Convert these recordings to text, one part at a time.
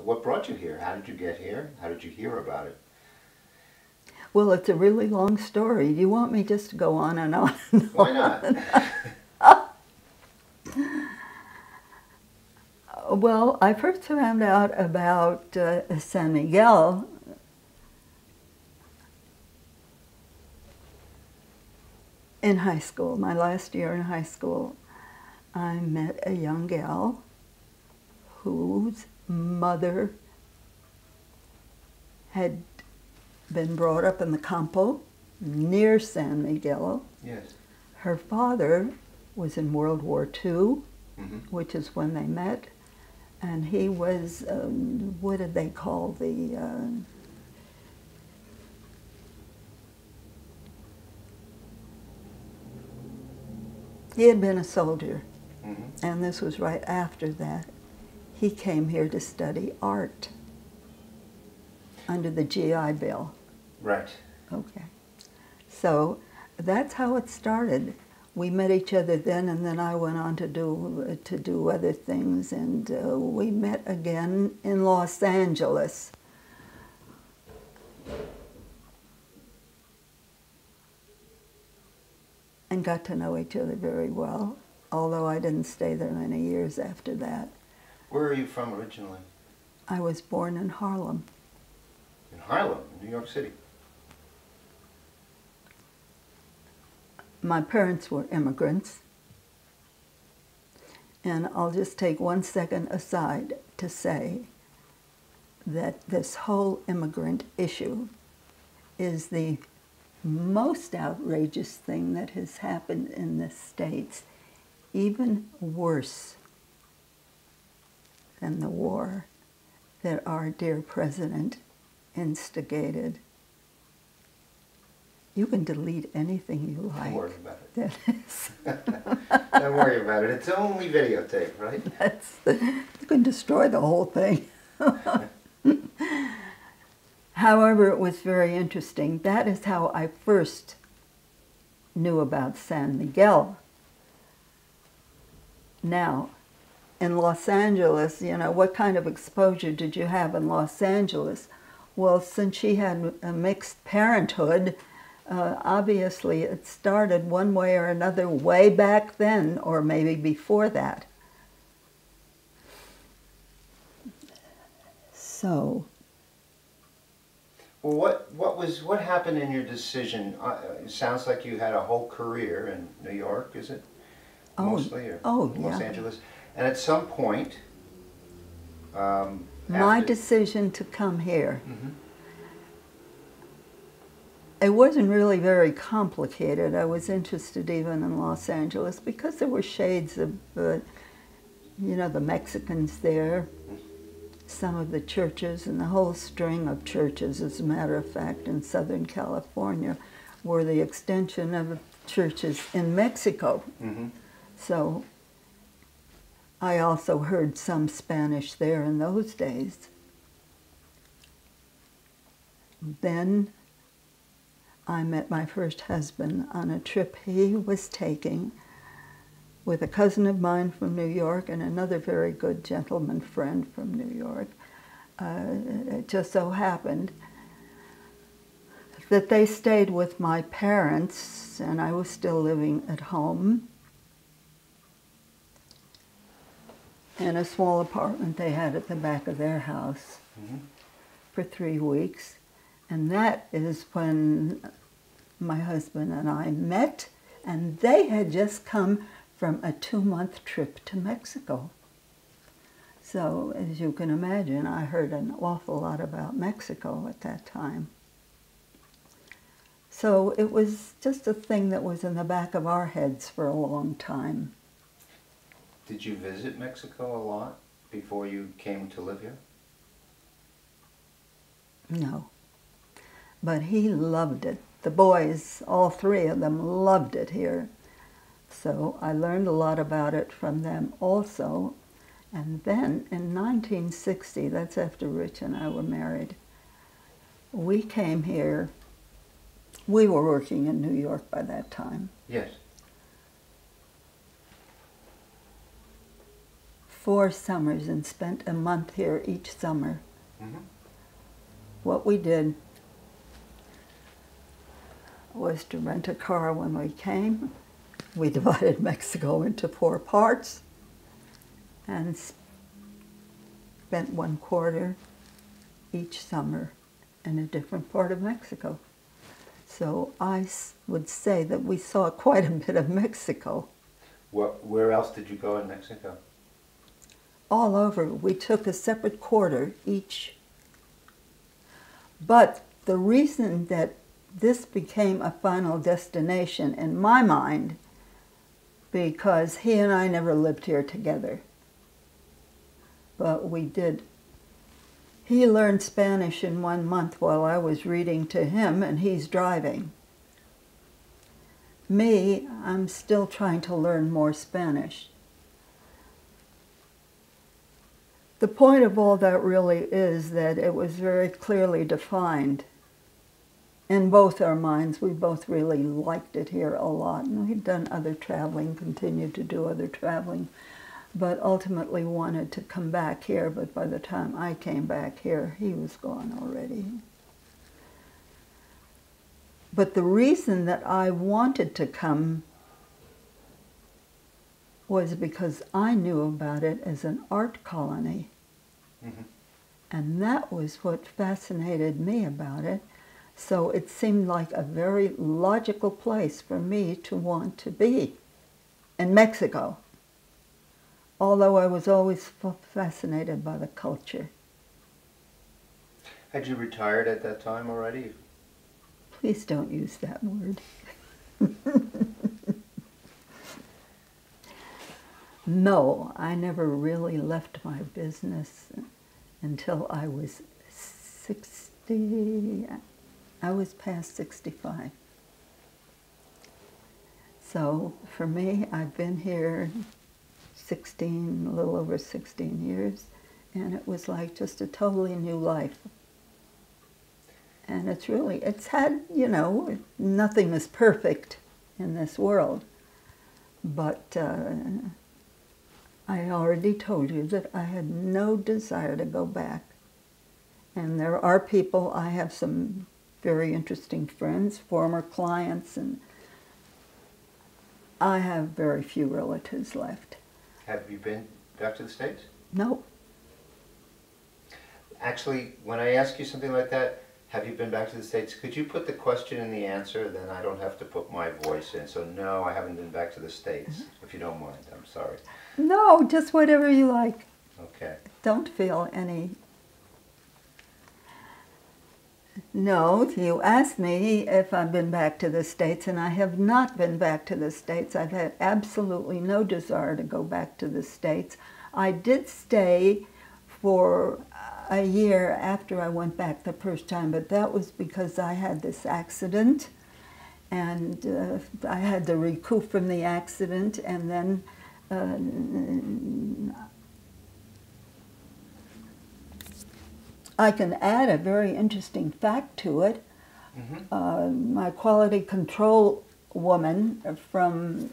what brought you here? How did you get here? How did you hear about it? Well, it's a really long story. Do you want me just to go on and on? Why not? Well, I first found out about San Miguel in high school. My last year in high school, I met a young gal whose mother had been brought up in the Campo near San Miguel. Yes. Her father was in World War II, which is when they met, and he was, what did they call the, he had been a soldier, and this was right after that. He came here to study art under the GI Bill. Right. Okay. So that's how it started. We met each other then, and then I went on to do other things, and we met again in Los Angeles. And got to know each other very well, although I didn't stay there many years after that. Where are you from originally? I was born in Harlem. In Harlem, New York City. My parents were immigrants, and I'll just take 1 second aside to say that this whole immigrant issue is the most outrageous thing that has happened in the States, even worse than the war that our dear president instigated. You can delete anything you like. Don't worry about it. That is. Don't worry about it. It's only videotape, right? You can destroy the whole thing. However, it was very interesting. That is how I first knew about San Miguel. Now, in Los Angeles, you know, what kind of exposure did you have in Los Angeles? Well, since she had a mixed parenthood, obviously it started one way or another way back then, or maybe before that. So. Well, what happened in your decision? It sounds like you had a whole career in New York, is it? Mostly, or Los Angeles. And at some point, my decision to come here. It wasn't really very complicated. I was interested even in Los Angeles because there were shades of, you know, the Mexicans there, some of the churches, and the whole string of churches, as a matter of fact, in Southern California, were the extension of churches in Mexico. So I also heard some Spanish there in those days. Then I met my first husband on a trip he was taking with a cousin of mine from New York and another very good gentleman friend from New York. It just so happened that they stayed with my parents, and I was still living at home in a small apartment they had at the back of their house for 3 weeks. And that is when my husband and I met, and they had just come from a 2-month trip to Mexico. So, as you can imagine, I heard an awful lot about Mexico at that time. So it was just a thing that was in the back of our heads for a long time. Did you visit Mexico a lot before you came to live here? No. But he loved it. The boys, all 3 of them, loved it here. So I learned a lot about it from them also. And then in 1960, that's after Rich and I were married, we came here. We were working in New York by that time. Yes. 4 summers and spent a month here each summer. Mm-hmm. What we did was to rent a car when we came. We divided Mexico into 4 parts and spent 1/4 each summer in a different part of Mexico. So I would say that we saw quite a bit of Mexico. Where else did you go in Mexico? All over. We took a separate quarter each. But the reason that this became a final destination in my mind, because he and I never lived here together, but we did. He learned Spanish in 1 month while I was reading to him, and he's driving. Me, I'm still trying to learn more Spanish. The point of all that really is that it was very clearly defined in both our minds. We both really liked it here a lot, and we'd done other traveling, continued to do other traveling, but ultimately wanted to come back here. But by the time I came back here, he was gone already. But the reason that I wanted to come was because I knew about it as an art colony. Mm-hmm. And that was what fascinated me about it. So it seemed like a very logical place for me to want to be in Mexico. Although I was always fascinated by the culture. Had you retired at that time already? Please don't use that word. No, I never really left my business until I was 60. I was past 65. So for me, I've been here 16, a little over 16 years, and it was like just a totally new life. And it's had, you know, nothing is perfect in this world, but I already told you that I had no desire to go back. And there are people, I have some very interesting friends, former clients, and I have very few relatives left. Have you been back to the States? No. Actually, when I ask you something like that, have you been back to the States, could you put the question in the answer, then I don't have to put my voice in. So no, I haven't been back to the States, if you don't mind. I'm sorry. No, just whatever you like. Okay. Don't feel any... No, you asked me if I've been back to the States, and I have not been back to the States. I've had absolutely no desire to go back to the States. I did stay for a year after I went back the first time, but that was because I had this accident, and I had to recoup from the accident, and then I can add a very interesting fact to it. Mm-hmm. My quality control woman from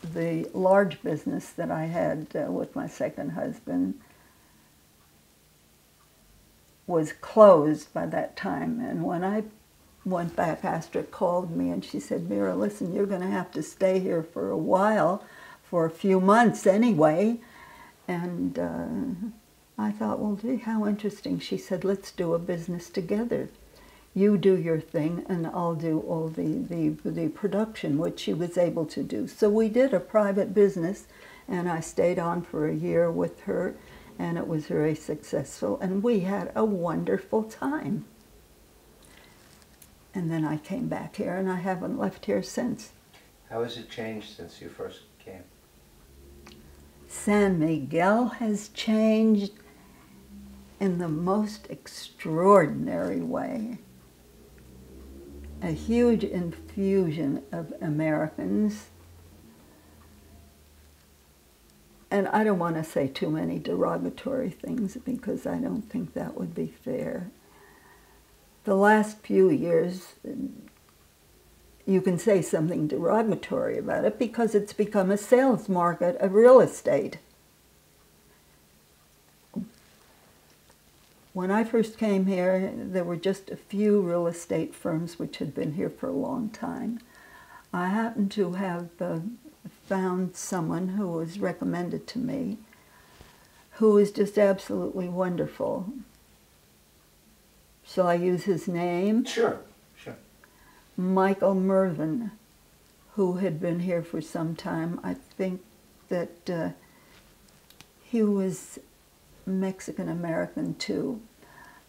the large business that I had with my second husband was closed by that time. And when I went back, Astrid called me and she said, Mira, listen, you're going to have to stay here for a while, for a few months anyway. And I thought, well, gee, how interesting. She said, let's do a business together. You do your thing and I'll do all the production, which she was able to do. So we did a private business, and I stayed on for a year with her, and it was very successful, and we had a wonderful time. And then I came back here, and I haven't left here since. How has it changed since you first came? San Miguel has changed in the most extraordinary way. A huge infusion of Americans. And I don't want to say too many derogatory things because I don't think that would be fair. The last few years, you can say something derogatory about it because it's become a sales market of real estate. When I first came here, there were just a few real estate firms which had been here for a long time. I happened to have found someone who was recommended to me, who was just absolutely wonderful. Shall I use his name? Sure, sure. Michael Mervyn, who had been here for some time. I think that he was Mexican-American too,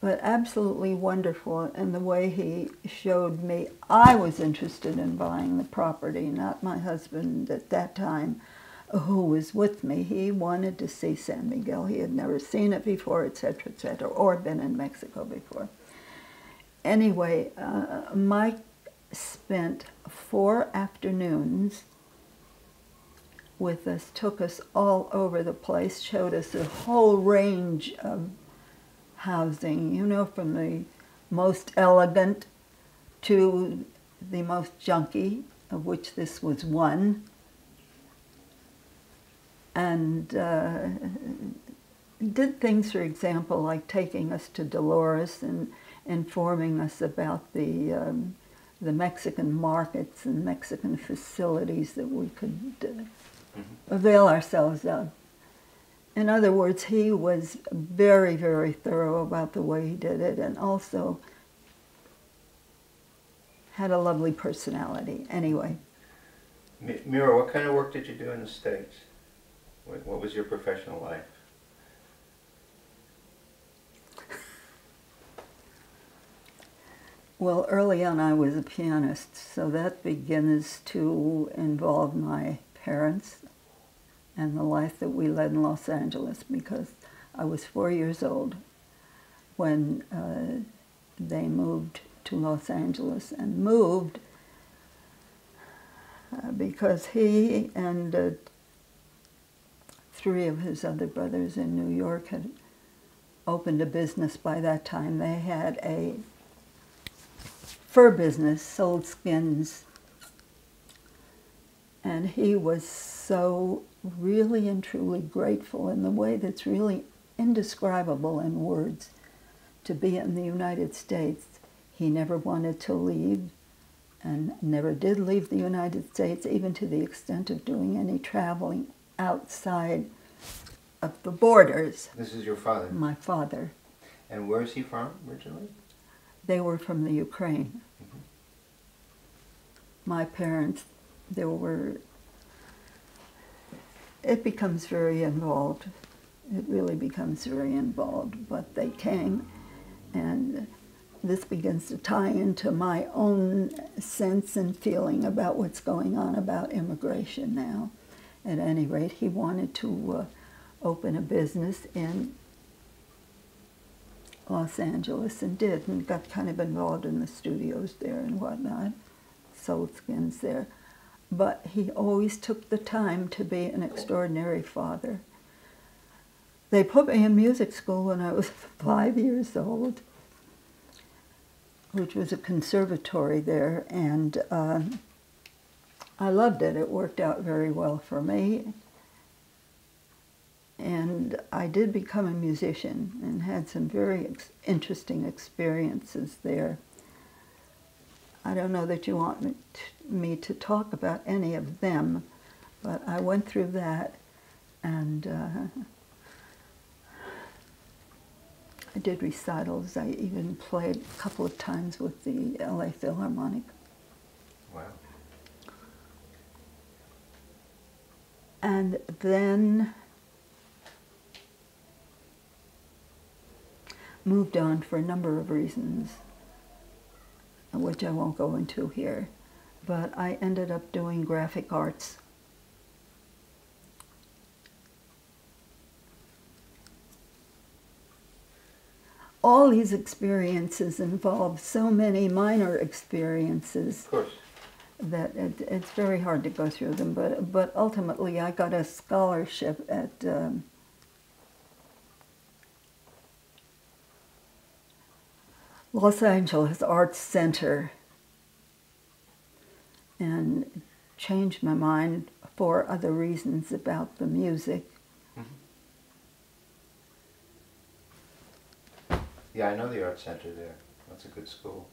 but absolutely wonderful. And the way he showed me, I was interested in buying the property, not my husband at that time, who was with me. He wanted to see San Miguel. He had never seen it before, etc., or been in Mexico before. Anyway, Mike spent 4 afternoons with us, took us all over the place, showed us a whole range of housing, you know, from the most elegant to the most junky, of which this was one. And did things, for example, like taking us to Dolores and informing us about the Mexican markets and Mexican facilities that we could avail ourselves of. In other words, he was very, very thorough about the way he did it, and also had a lovely personality. Anyway. Mira, what kind of work did you do in the States? What was your professional life? Well, early on I was a pianist, so that begins to involve my parents and the life that we led in Los Angeles, because I was 4 years old when they moved to Los Angeles, and moved because he and 3 of his other brothers in New York had opened a business by that time. They had a fur business, sold skins, and he was so really and truly grateful in the way that's really indescribable in words to be in the United States. He never wanted to leave, and never did leave the United States, even to the extent of doing any traveling outside of the borders. This is your father? My father. And where is he from originally? They were from the Ukraine. Mm-hmm. My parents, it becomes very involved. It really becomes very involved, but they came, and this begins to tie into my own sense and feeling about what's going on about immigration now. At any rate, he wanted to open a business in Los Angeles, and did, and got kind of involved in the studios there and whatnot, sold skins there. But he always took the time to be an extraordinary father. They put me in music school when I was 5 years old, which was a conservatory there, and I loved it. It worked out very well for me. And I did become a musician and had some very interesting experiences there. I don't know that you want me to talk about any of them, but I went through that, and I did recitals. I even played a couple of times with the LA Philharmonic. Wow. And then moved on for a number of reasons, which I won't go into here. But I ended up doing graphic arts. All these experiences involve so many minor experiences. Of course. That it's very hard to go through them, but ultimately I got a scholarship at Los Angeles Arts Center, and changed my mind for other reasons about the music. Yeah, I know the art center there. That's a good school.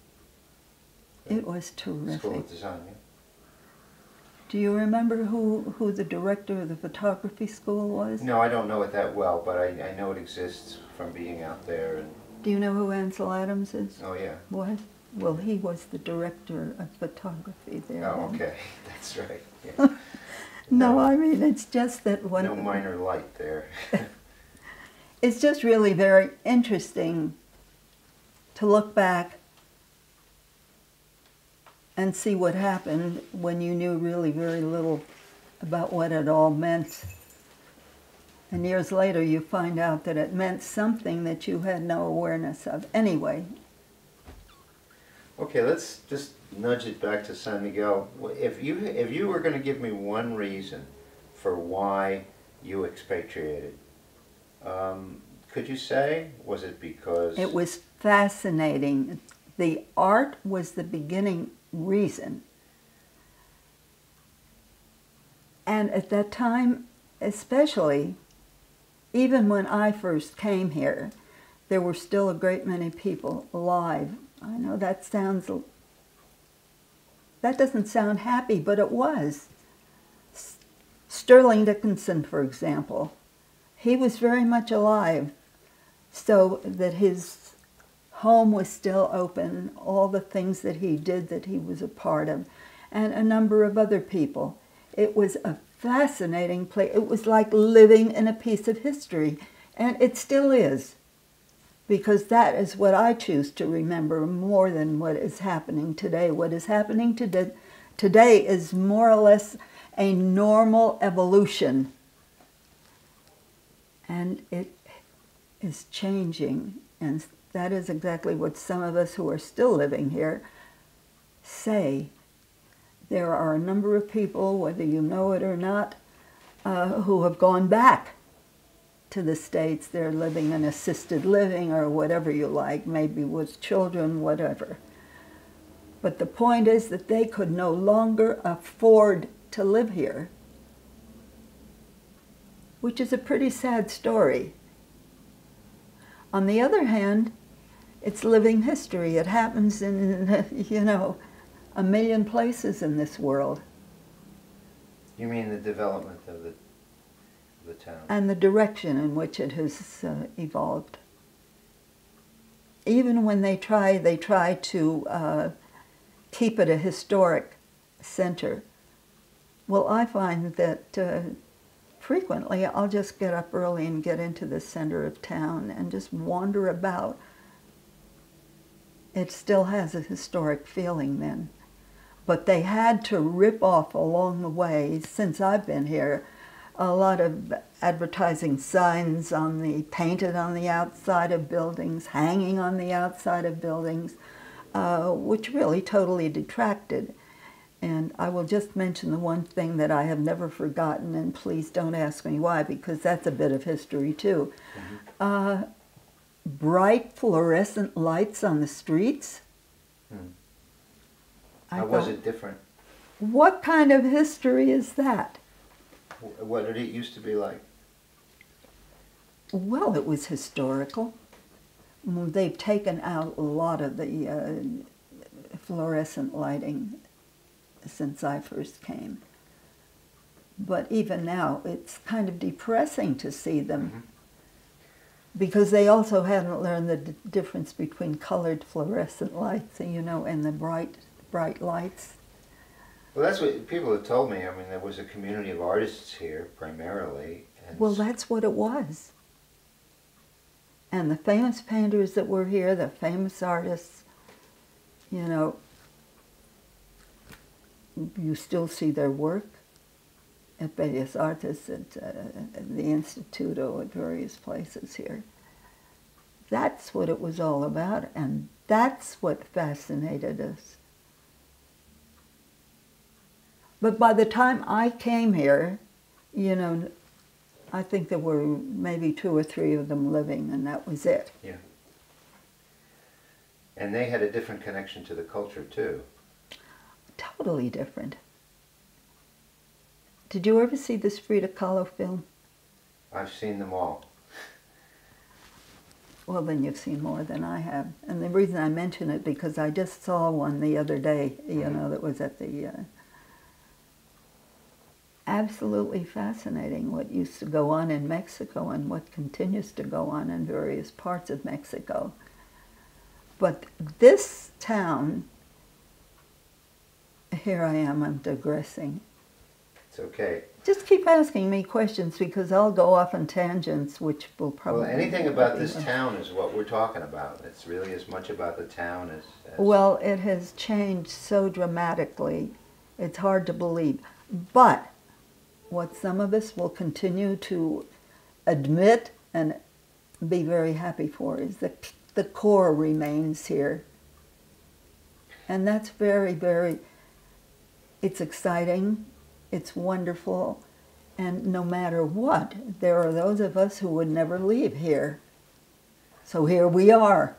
It was terrific. School of Design, yeah. Do you remember who the director of the photography school was? No, I don't know it that well, but I know it exists from being out there. And Do you know who Ansel Adams is? oh, yeah. Was? Well, he was the director of photography there. Oh, then. okay. That's right. Yeah. No, I mean, it's just that when... No minor light there. It's just really very interesting to look back and see what happened when you knew really very little about what it all meant. And years later you find out that it meant something that you had no awareness of. Anyway. Okay, let's just nudge it back to San Miguel. If you were going to give me one reason for why you expatriated, could you say? Was it because... It was fascinating. The art was the beginning reason. And at that time, especially, even when I first came here, there were still a great many people alive. I know that doesn't sound happy, but it was. Sterling Dickinson, for example, he was very much alive, so that his home was still open, all the things that he did that he was a part of, and a number of other people. It was a fascinating place. It was like living in a piece of history, and it still is, because that is what I choose to remember more than what is happening today. What is happening today is more or less a normal evolution, and it is changing, and that is exactly what some of us who are still living here say. There are a number of people, whether you know it or not, who have gone back to the States. They're living in assisted living or whatever you like, maybe with children, whatever. But the point is that they could no longer afford to live here, which is a pretty sad story. On the other hand, it's living history. It happens in, you know, a million places in this world. You mean the development of the town? And the direction in which it has evolved. Even when they try to keep it a historic center. Well, I find that frequently I'll just get up early and get into the center of town and just wander about. It still has a historic feeling then. But they had to rip off along the way, since I've been here, a lot of advertising signs painted on the outside of buildings, hanging on the outside of buildings, which really totally detracted. And I will just mention the one thing that I have never forgotten, and please don't ask me why, because that's a bit of history too. Mm-hmm. Bright fluorescent lights on the streets. How was it different? What kind of history is that? What did it used to be like? Well, it was historical. They've taken out a lot of the fluorescent lighting since I first came. But even now, it's kind of depressing to see them. Mm-hmm. Because they also hadn't learned the difference between colored fluorescent lights, you know, and the bright lights. Well, that's what people have told me. I mean, there was a community of artists here, primarily. And well, that's what it was. And the famous painters that were here, the famous artists, you know, you still see their work at Bellas Artes, at the Instituto, at various places here. That's what it was all about, and that's what fascinated us. But by the time I came here, you know, I think there were maybe 2 or 3 of them living, and that was it. Yeah. And they had a different connection to the culture, too. Totally different. Did you ever see this Frida Kahlo film? I've seen them all. Well, then you've seen more than I have. And the reason I mention it, because I just saw one the other day, you know, that was at the, absolutely fascinating what used to go on in Mexico and what continues to go on in various parts of Mexico. But this town, here I am, I'm digressing. It's okay. Just keep asking me questions because I'll go off on tangents, which will probably... Well, anything about this town is what we're talking about. It's really as much about the town as... Well, it has changed so dramatically, it's hard to believe. But what some of us will continue to admit and be very happy for is that the core remains here. And that's very, very... It's exciting. It's wonderful, and no matter what, there are those of us who would never leave here. So here we are.